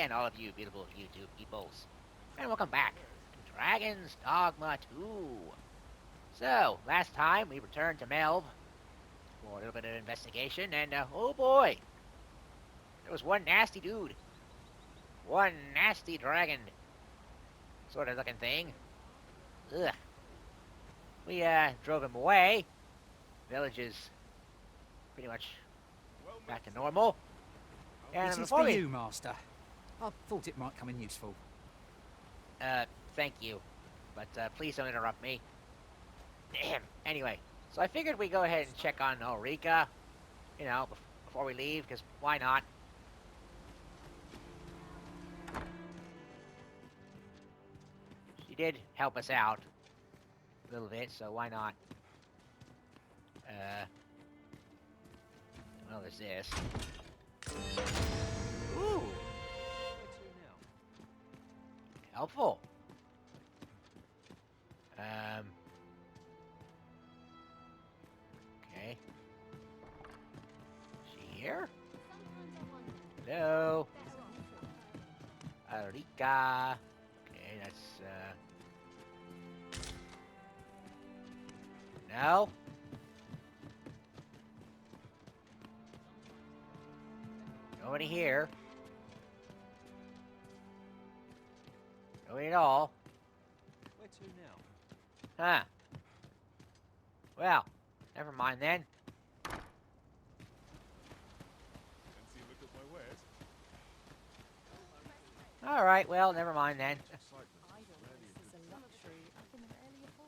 and all of you beautiful YouTube peoples. And welcome back to Dragon's Dogma 2. So, last time we returned to Melv for a little bit of investigation, and oh boy, there was one nasty dude. One nasty dragon sort of looking thing. Ugh. We drove him away. Village is pretty much back to normal. And It is before for we... you, Master. I thought it might come in useful. Thank you. But please don't interrupt me. Anyway, so I figured we'd go ahead and check on Ulrika, you know, before we leave, because why not? She did help us out a little bit, so why not? Well, there's this. Ooh! Helpful. Okay. Is she here? Hello? Ulrika. Okay, that's, No? Nobody here. Nobody at all. Where to now? Huh. Well, never mind then. Fancy a look at my wares? Alright, well, never mind then.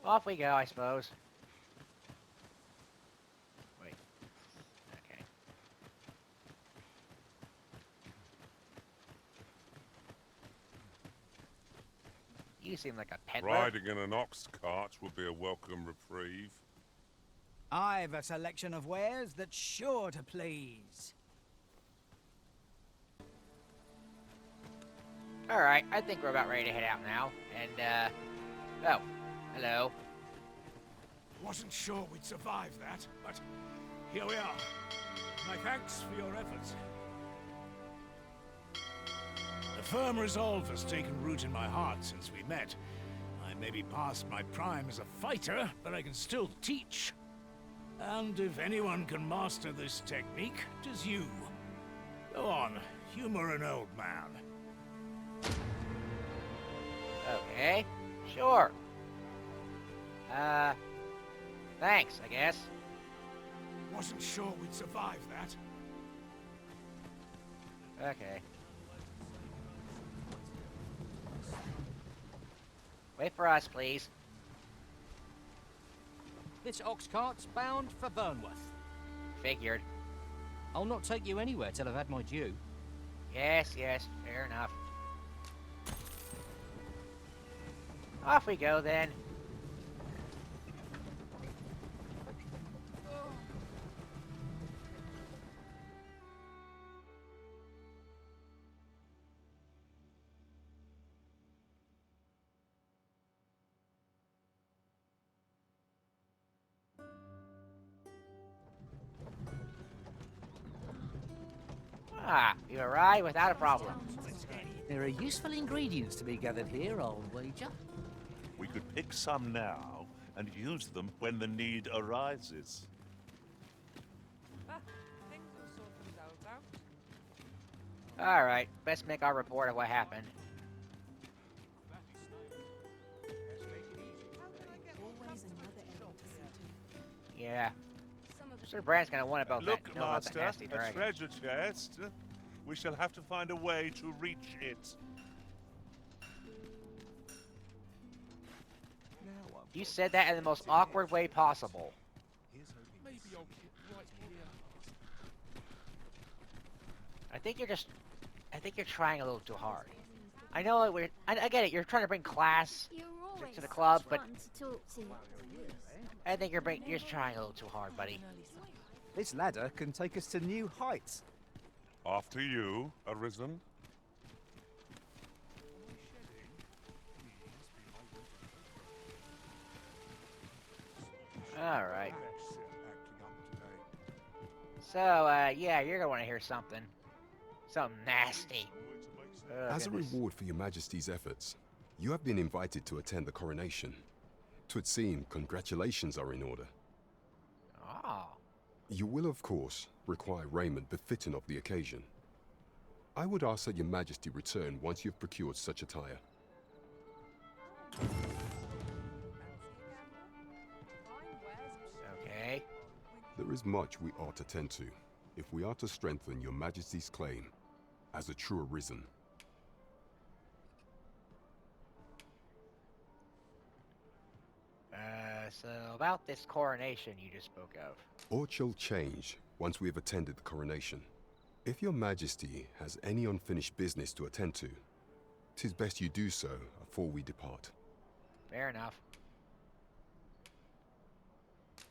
Off we go, I suppose. Wait. Okay. You seem like a peddler. Riding in an ox cart would be a welcome reprieve. I've a selection of wares that's sure to please. Alright, I think we're about ready to head out now. And, oh. Hello. Wasn't sure we'd survive that, but here we are. My thanks for your efforts. A firm resolve has taken root in my heart since we met. I may be past my prime as a fighter, but I can still teach. And if anyone can master this technique, it is you. Go on, humor an old man. Okay. Sure. Thanks, I guess. Wasn't sure we'd survive that. Okay. Wait for us, please. This ox cart's bound for Burnworth. Figured. I'll not take you anywhere till I've had my due. Yes, yes, fair enough. Off we go, then. Ah, you arrive without a problem. There are useful ingredients to be gathered here, I'll wager. We could pick some now and use them when the need arises. Things will sort themselves out. Alright, best make our report of what happened. Yeah. Sir Brand's gonna want about Look, that. Know about that Master, nasty a dragon. treasure chest. We shall have to find a way to reach it. You said that in the most awkward way possible. Maybe I'll get right here. I think you're trying a little too hard. I know I get it. You're trying to bring class to the club, but I think you're trying a little too hard, buddy. This ladder can take us to new heights. After you, Arisen. All right. So, yeah, you're gonna want to hear something nasty. As a goodness. reward for your Majesty's efforts, you have been invited to attend the coronation. 'Twould seem congratulations are in order. Oh. You will, of course, require raiment befitting of the occasion. I would ask that your Majesty return once you've procured such attire. Okay. There is much we ought to tend to, if we are to strengthen your Majesty's claim as a true arisen. So about this coronation you just spoke of. Aught shall change once we have attended the coronation. If your Majesty has any unfinished business to attend to, 'tis best you do so afore we depart. Fair enough.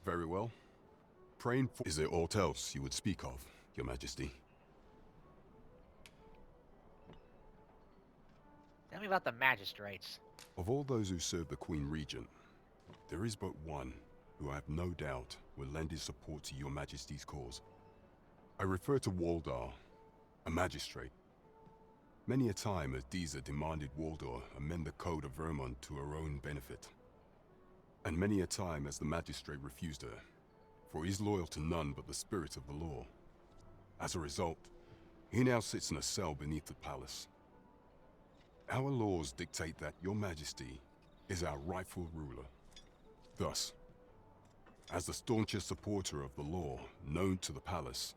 Very well. Praying for... Is there aught else you would speak of, your Majesty? Tell me about the magistrates. Of all those who serve the Queen Regent, there is but one who I have no doubt will lend his support to your Majesty's cause. I refer to Waldar, a magistrate. Many a time has Deezer demanded Waldar amend the Code of Vermont to her own benefit. And many a time has the magistrate refused her, for he is loyal to none but the spirit of the law. As a result, he now sits in a cell beneath the palace. Our laws dictate that your Majesty is our rightful ruler. Thus, as the staunchest supporter of the law known to the palace,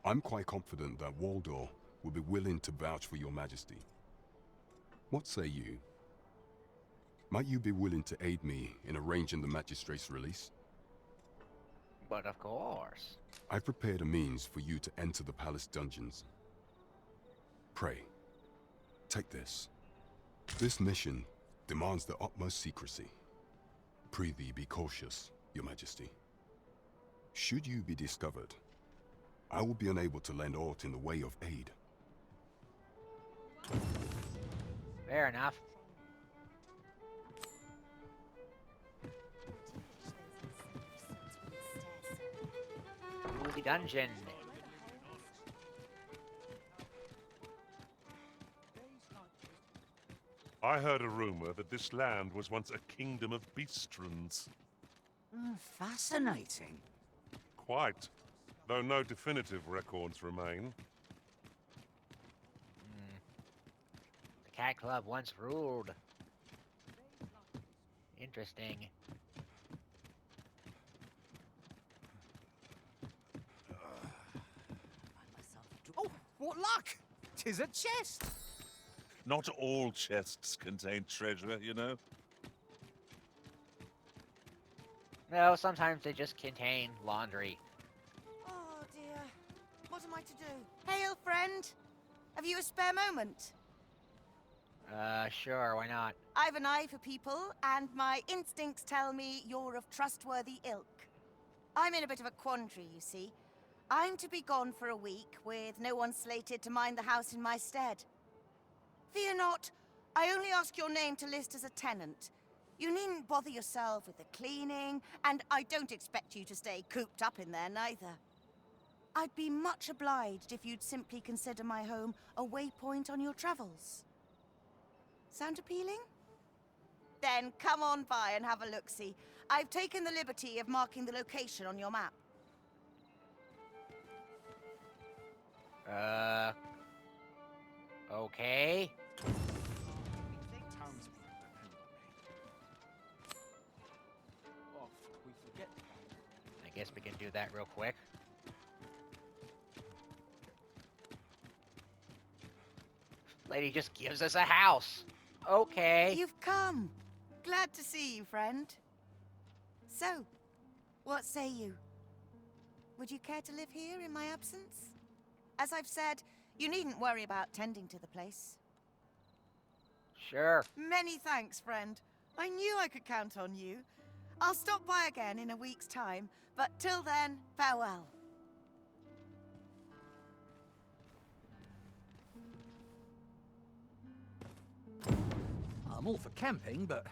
I'm quite confident that Waldor will be willing to vouch for your Majesty. What say you? Might you be willing to aid me in arranging the magistrate's release? But of course. I've prepared a means for you to enter the palace dungeons. Pray, take this. This mission demands the utmost secrecy. Prithee be cautious, your Majesty. Should you be discovered, I will be unable to lend aught in the way of aid. Fair enough. To the dungeon. I heard a rumor that this land was once a kingdom of beastrons. Fascinating. Quite, though no definitive records remain. The Cat Club once ruled. Interesting. Oh, what luck! 'Tis a chest! Not all chests contain treasure, you know. No, sometimes they just contain laundry. Oh dear. What am I to do? Hail, friend. Have you a spare moment? Sure, why not? I've an eye for people, and my instincts tell me you're of trustworthy ilk. I'm in a bit of a quandary, you see. I'm to be gone for a week, with no one slated to mind the house in my stead. Fear not, I only ask your name to list as a tenant. You needn't bother yourself with the cleaning, and I don't expect you to stay cooped up in there neither. I'd be much obliged if you'd simply consider my home a waypoint on your travels. Sound appealing? Then come on by and have a look-see. I've taken the liberty of marking the location on your map. Okay. I guess we can do that real quick. Lady just gives us a house. Okay. You've come. Glad to see you, friend. So, what say you? Would you care to live here in my absence? As I've said, you needn't worry about tending to the place. Sure. Many thanks, friend. I knew I could count on you. I'll stop by again in a week's time, but till then, farewell. I'm all for camping, but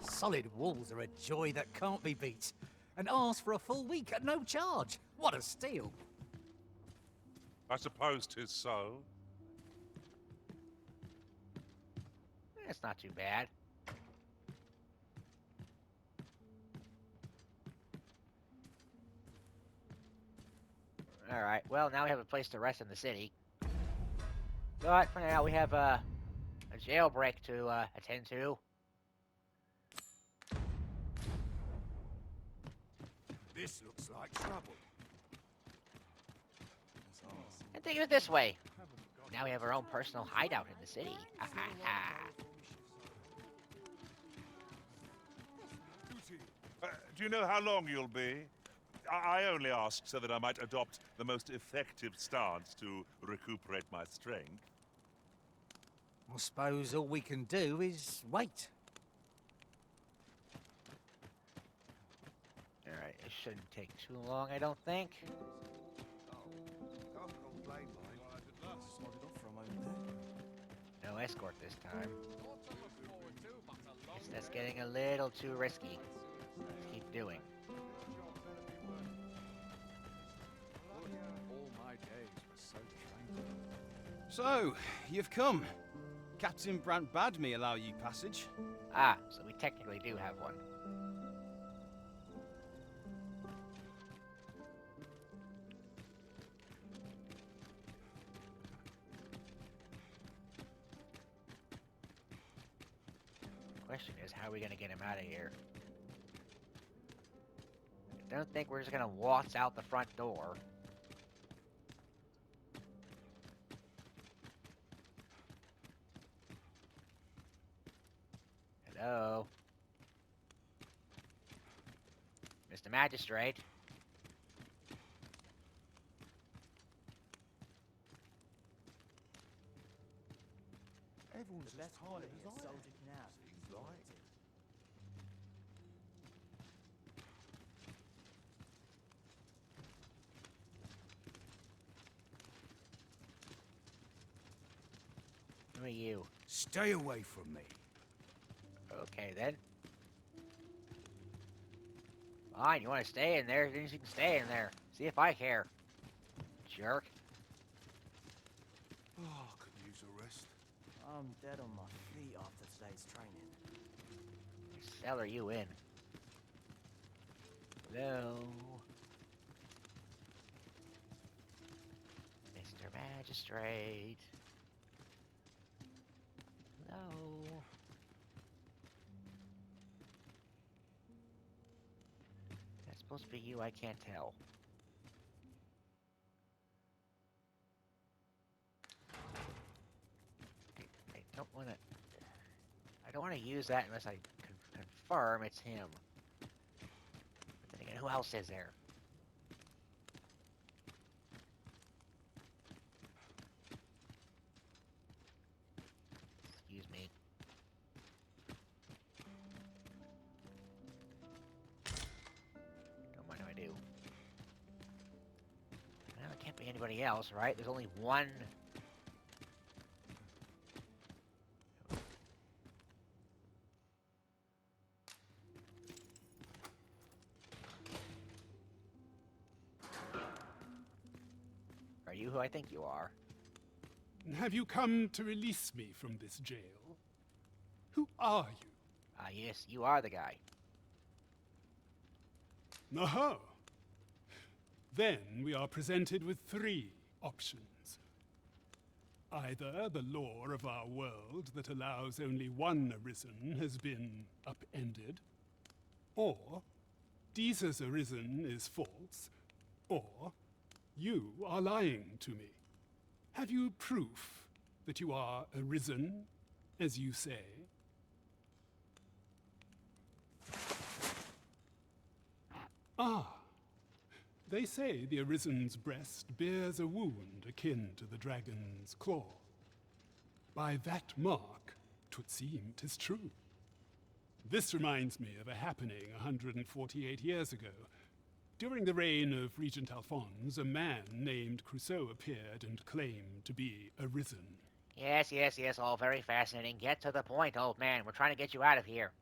solid walls are a joy that can't be beat. And ask for a full week at no charge. What a steal. I suppose 'tis so. That's not too bad. Alright, well, now we have a place to rest in the city. But for now, we have a jailbreak to attend to. This looks like trouble. And think of it this way. Now we have our own personal hideout in the city. Ha ha ha. Do you know how long you'll be? I only asked so that I might adopt the most effective stance to recuperate my strength. I suppose all we can do is wait. Alright, it shouldn't take too long, I don't think. No escort this time. Guess that's getting a little too risky. Let's keep doing. All my days were so tranquil. So, you've come. Captain Brant bade me allow you passage. Ah, so we technically do have one. Question is, how are we gonna get him out of here? I don't think we're just gonna waltz out the front door. Hello? Mr. Magistrate? Everyone's just tired of his eye. Who are you? Stay away from me. Okay, then. Fine, you want to stay in there, then you can stay in there. See if I care. Jerk. Oh, could use a rest. I'm dead on my feet after today's training. The cell are you in? Hello? Mr. Magistrate? Hello? That's supposed to be you, I can't tell. I don't want to use that unless I confirm it's him. But then again, who else is there? Excuse me. Don't mind if I do. Well, it can't be anybody else, right? There's only one. Are you who I think you are? Have you come to release me from this jail? Who are you? Ah, yes, you are the guy. Aha! Then we are presented with three options. Either the law of our world that allows only one arisen has been upended, or Deeza's arisen is false, or you are lying to me. Have you proof that you are arisen, as you say? Ah, they say the Arisen's breast bears a wound akin to the dragon's claw. By that mark, 'twould seem 'tis true. This reminds me of a happening 148 years ago. During the reign of Regent Alphonse, a man named Crusoe appeared and claimed to be arisen. Yes, all very fascinating. Get to the point, old man. We're trying to get you out of here.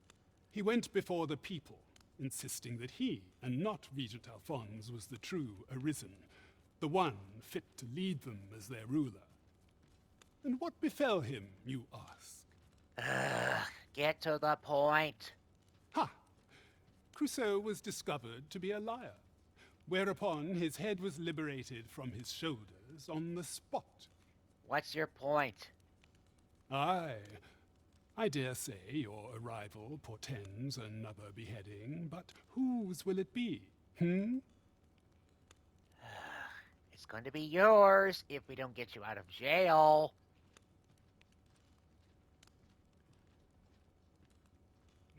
He went before the people, insisting that he, and not Regent Alphonse, was the true arisen, the one fit to lead them as their ruler. And what befell him, you ask? Ugh, get to the point. Ha! Crusoe was discovered to be a liar, whereupon his head was liberated from his shoulders on the spot. What's your point? Aye, I dare say your arrival portends another beheading, but whose will it be? It's going to be yours if we don't get you out of jail.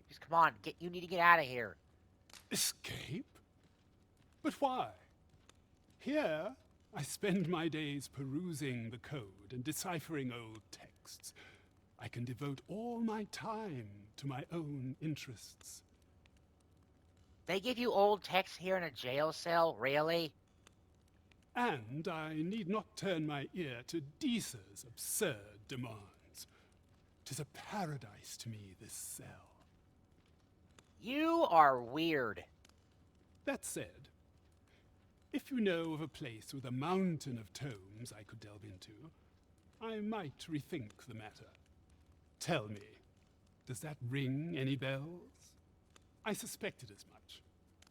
Just come on, you need to get out of here. Escape? But why? Here, I spend my days perusing the code and deciphering old texts. I can devote all my time to my own interests. They give you old texts here in a jail cell, really? And I need not turn my ear to Deesa's absurd demands. 'Tis a paradise to me, this cell. You are weird. That said, if you know of a place with a mountain of tomes I could delve into, I might rethink the matter. Tell me, does that ring any bells? I suspected as much.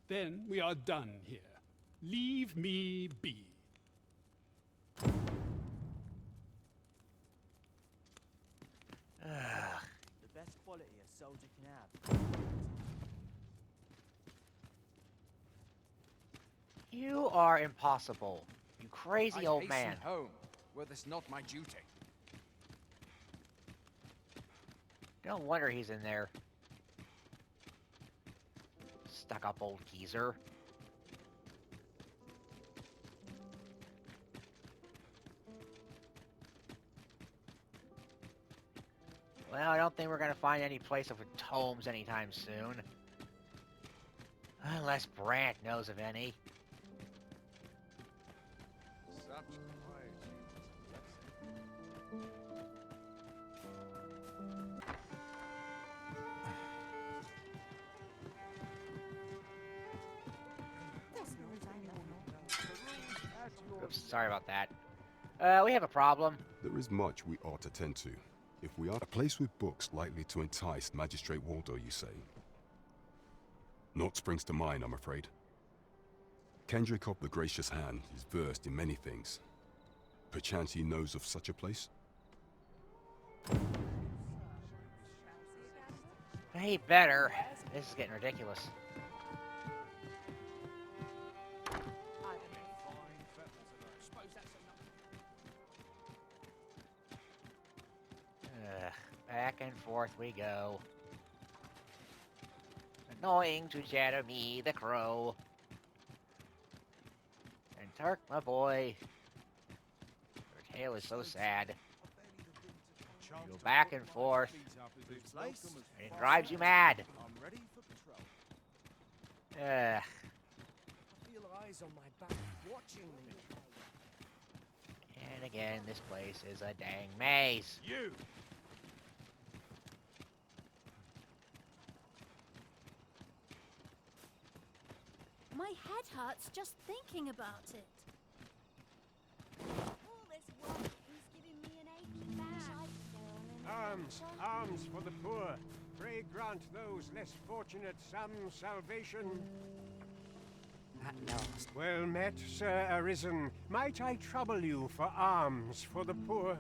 Then we are done here. Leave me be. The best quality a soldier can have. You are impossible. You crazy old hasten man. home, were this not my duty. No wonder he's in there. Stuck up old geezer. Well, I don't think we're gonna find any place with tomes anytime soon. Unless Brant knows of any. Such quietude. Oops, sorry about that. We have a problem. There is much we ought to tend to. If we are a place with books likely to entice Magistrate Waldo, you say? Naught springs to mind, I'm afraid. Kendrick of the Gracious Hand is versed in many things. Perchance he knows of such a place? He better. This is getting ridiculous. Back and forth we go. Annoying to Jeremy the Crow. And Tirk, my boy. Your tale is so sad. You go back and forth. And it drives you mad. I'm ready for patrol. I feel eyes on my back watching me. And again, this place is a dang maze. You! My head hurts just thinking about it. All this work is giving me an aching back. Alms for the poor. Pray grant those less fortunate some salvation. At last. Well met, Sir Arisen. Might I trouble you for alms for the poor?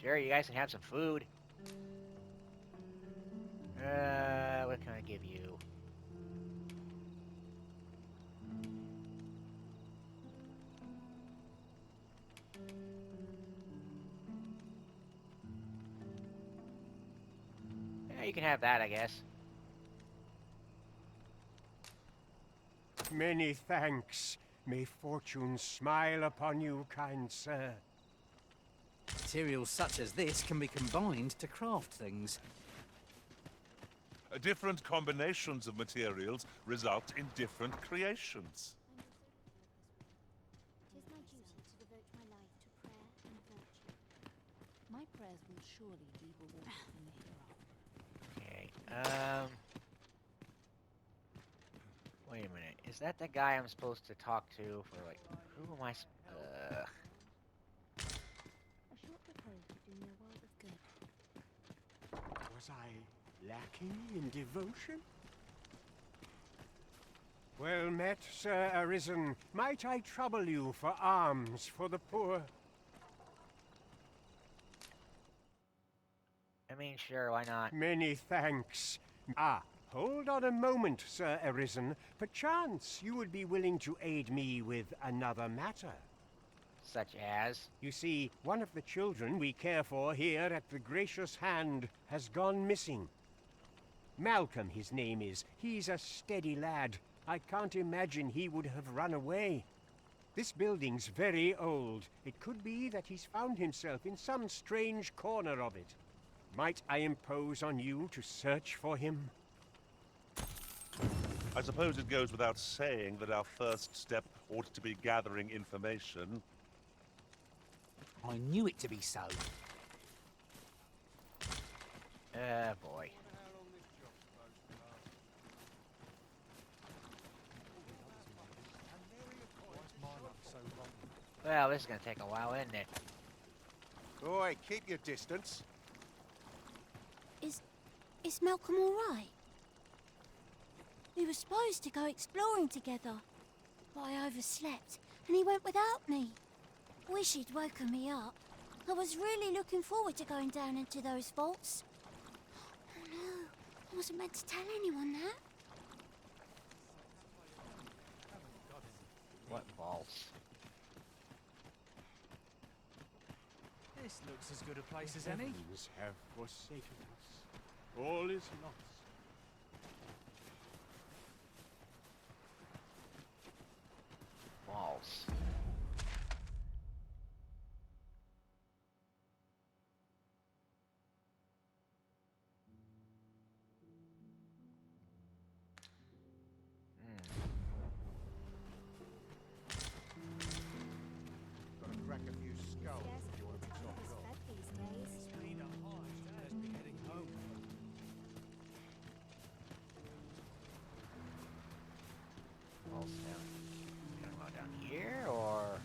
Sure, you guys can have some food. What can I give you? Yeah, you can have that, I guess. Many thanks. May fortune smile upon you, kind sir. Materials such as this can be combined to craft things. Different combinations of materials result in different creations. It is my duty to devote my life to prayer and virtue. My prayers will surely be rewarded in the hereafter. Okay, wait a minute. Is that the guy I'm supposed to talk to for, like, who am I do me a world of good. Was I lacking in devotion? Well met, Sir Arisen. Might I trouble you for alms for the poor? I mean, sure, why not? Many thanks. Ah, hold on a moment, Sir Arisen. Perchance you would be willing to aid me with another matter. Such as? You see, one of the children we care for here at the Gracious Hand has gone missing. Malcolm, his name is. He's a steady lad. I can't imagine he would have run away. This building's very old. It could be that he's found himself in some strange corner of it. Might I impose on you to search for him? I suppose it goes without saying that our first step ought to be gathering information. I knew it to be so. Boy. Well, this is gonna take a while, isn't it? Boy, keep your distance. Is Malcolm all right? We were supposed to go exploring together, but I overslept and he went without me. Wish he'd woken me up. I was really looking forward to going down into those vaults. Oh no, I wasn't meant to tell anyone that. What vaults? This looks as good a place as any. Heavens have forsaken us. All is lost. Vaults. Gotta crack a few skulls if you want to be topped off. Vaults down. You gonna go down here, or?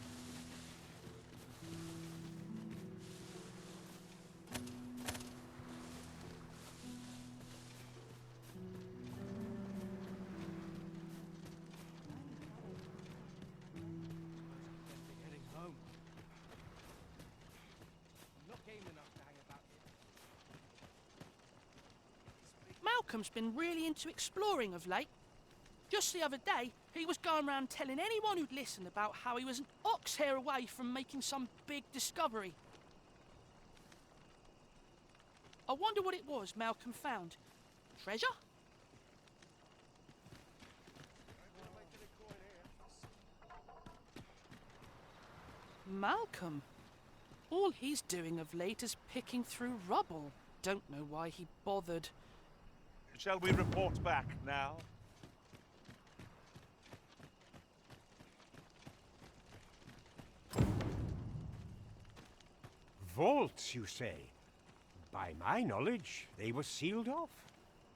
Malcolm's been really into exploring of late. Just the other day, he was going around telling anyone who'd listen about how he was an ox hair away from making some big discovery. I wonder what it was Malcolm found. Treasure? Malcolm? All he's doing of late is picking through rubble. Don't know why he bothered. Shall we report back now? Vaults, you say? By my knowledge, they were sealed off.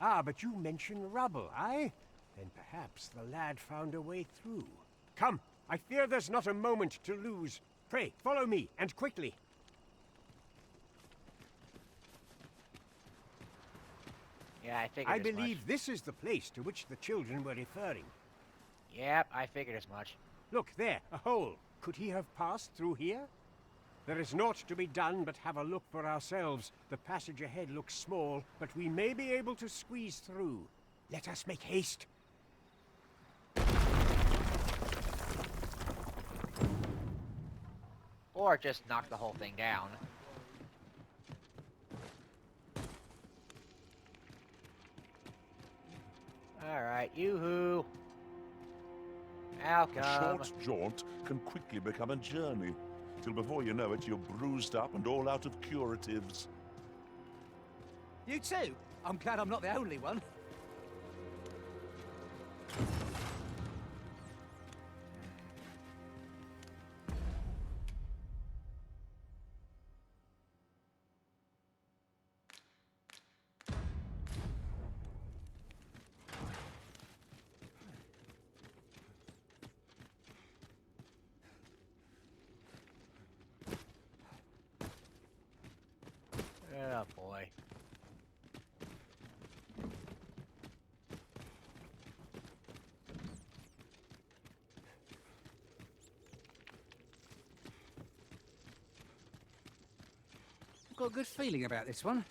Ah, but you mention rubble, aye? Then perhaps the lad found a way through. Come, I fear there's not a moment to lose. Pray, follow me, and quickly. Yeah, I figured I as believe much. this is the place to which the children were referring. Yep, I figured as much. Look, there, a hole. Could he have passed through here? There is naught to be done but have a look for ourselves. The passage ahead looks small, but we may be able to squeeze through. Let us make haste. Or just knock the whole thing down. Alright, yoo-hoo. Malcolm. A short jaunt can quickly become a journey, till before you know it, you're bruised up and all out of curatives. You too? I'm glad I'm not the only one. Oh boy. I've got a good feeling about this one.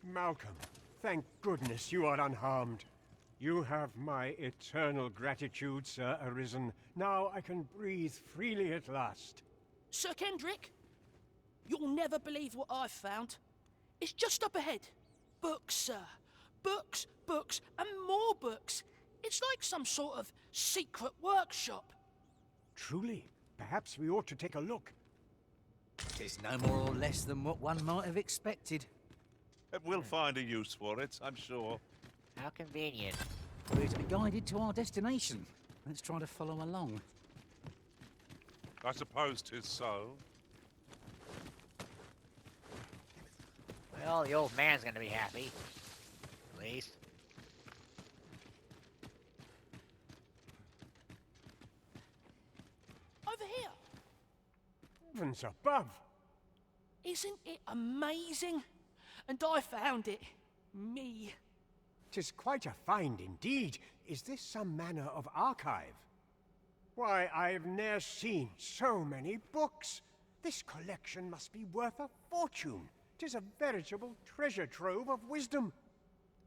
Malcolm, thank goodness you are unharmed. You have my eternal gratitude, Sir Arisen. Now I can breathe freely at last. Sir Kendrick, you'll never believe what I've found. It's just up ahead. Books, sir. Books, books, and more books. It's like some sort of secret workshop. Truly, perhaps we ought to take a look. It's no more or less than what one might have expected. We'll find a use for it, I'm sure. How convenient. We're to be guided to our destination. Let's try to follow along. I suppose 'tis so. Well, the old man's gonna be happy. At least. Over here. Heavens above! Isn't it amazing? And I found it. Me. 'Tis quite a find indeed. Is this some manner of archive? Why, I've ne'er seen so many books. This collection must be worth a fortune. 'Tis a veritable treasure trove of wisdom.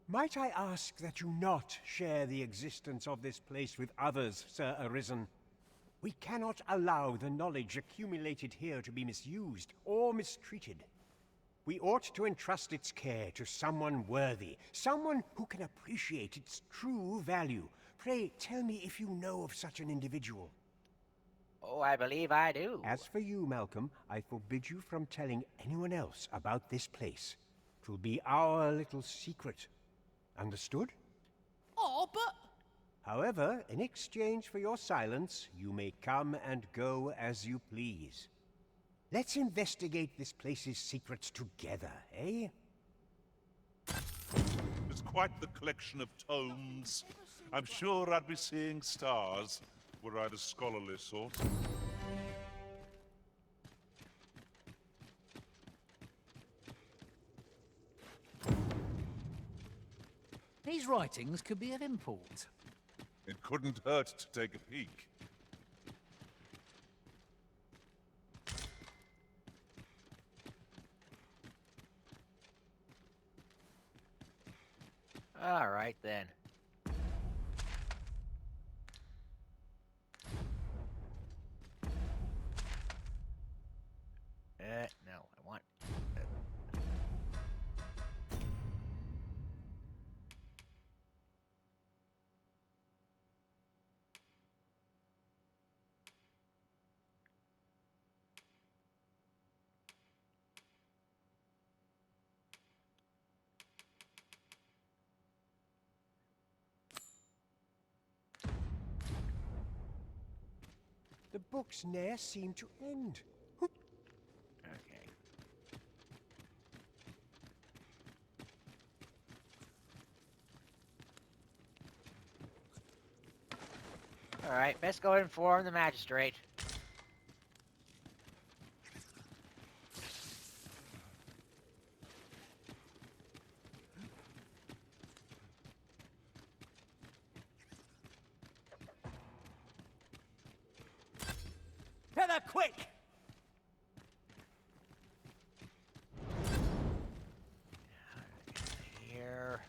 Might I ask that you not share the existence of this place with others, Sir Arisen? We cannot allow the knowledge accumulated here to be misused or mistreated. We ought to entrust its care to someone worthy, someone who can appreciate its true value. Pray tell me if you know of such an individual. Oh, I believe I do. As for you, Malcolm, I forbid you from telling anyone else about this place. 'Twill be our little secret. Understood? Oh, but... However, in exchange for your silence, you may come and go as you please. Let's investigate this place's secrets together, eh? It's quite the collection of tomes. I'm sure I'd be seeing stars were I the scholarly sort. These writings could be of import. It couldn't hurt to take a peek. All right then. No, I want. The books ne'er seem to end. Okay. All right, best go inform the magistrate. Feather, quick! Here.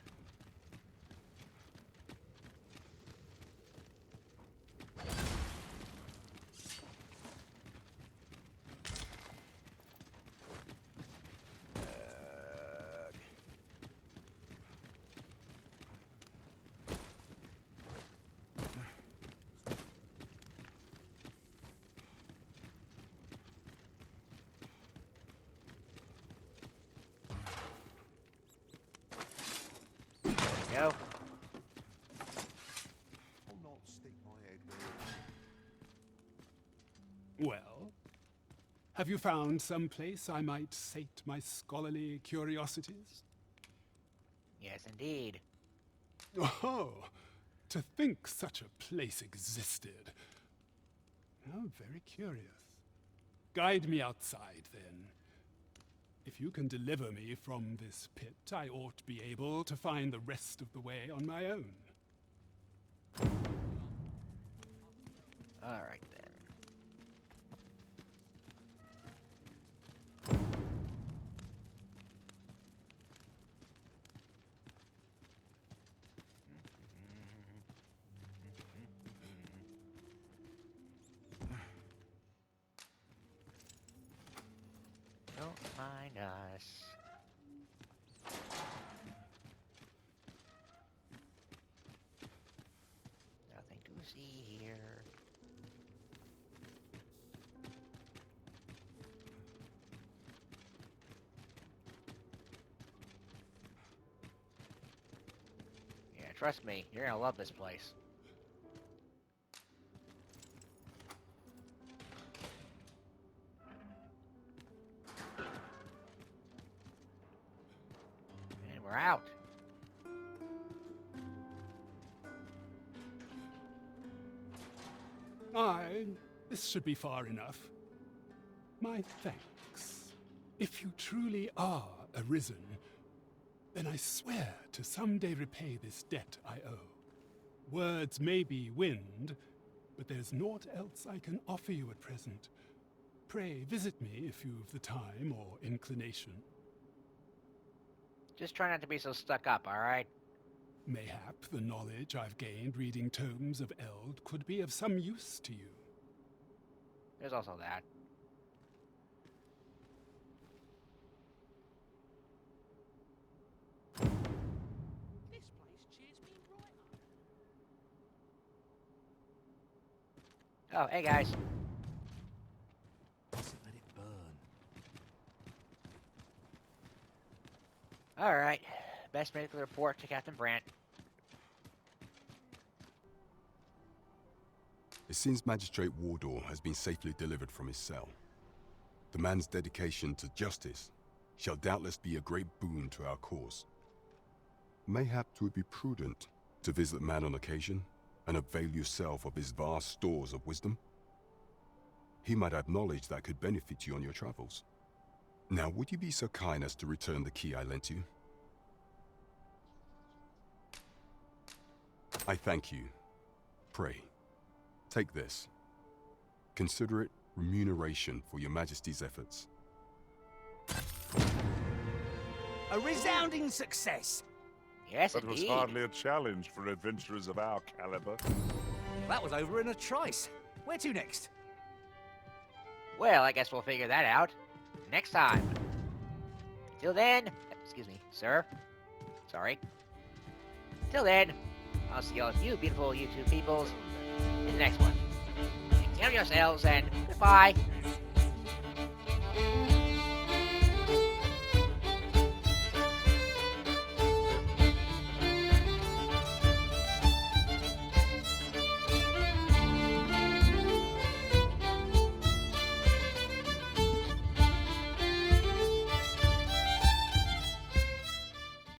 Go. I'll not stick my head Well, have you found some place I might sate my scholarly curiosities? Yes, indeed. Oh, to think such a place existed. How very curious. Guide me outside, then. If you can deliver me from this pit, I ought to be able to find the rest of the way on my own. All right, then. Don't mind us. Nothing to see here. Yeah, trust me, you're gonna love this place. And we're out. This should be far enough. My thanks. If you truly are arisen, then I swear to someday repay this debt I owe. Words may be wind, but there's naught else I can offer you at present. Pray visit me if you've the time or inclination. Just try not to be so stuck up, alright? Mayhap the knowledge I've gained reading tomes of Eld could be of some use to you. There's also that. This place cheers me right up. Oh, hey guys. Let it burn. Alright. Best medical report to Captain Brandt. It seems Magistrate Wardor has been safely delivered from his cell. The man's dedication to justice shall doubtless be a great boon to our cause. Mayhap 'twould be prudent to visit the man on occasion and avail yourself of his vast stores of wisdom. He might have knowledge that could benefit you on your travels. Now, would you be so kind as to return the key I lent you? I thank you. Pray, take this. Consider it remuneration for your Majesty's efforts. A resounding success! Yes, That was indeed. hardly a challenge for adventurers of our caliber. That was over in a trice. Where to next? Well, I guess we'll figure that out next time. Till then, excuse me, sir. Sorry. Till then, I'll see all of you beautiful YouTube peoples in the next one. Take care of yourselves and goodbye.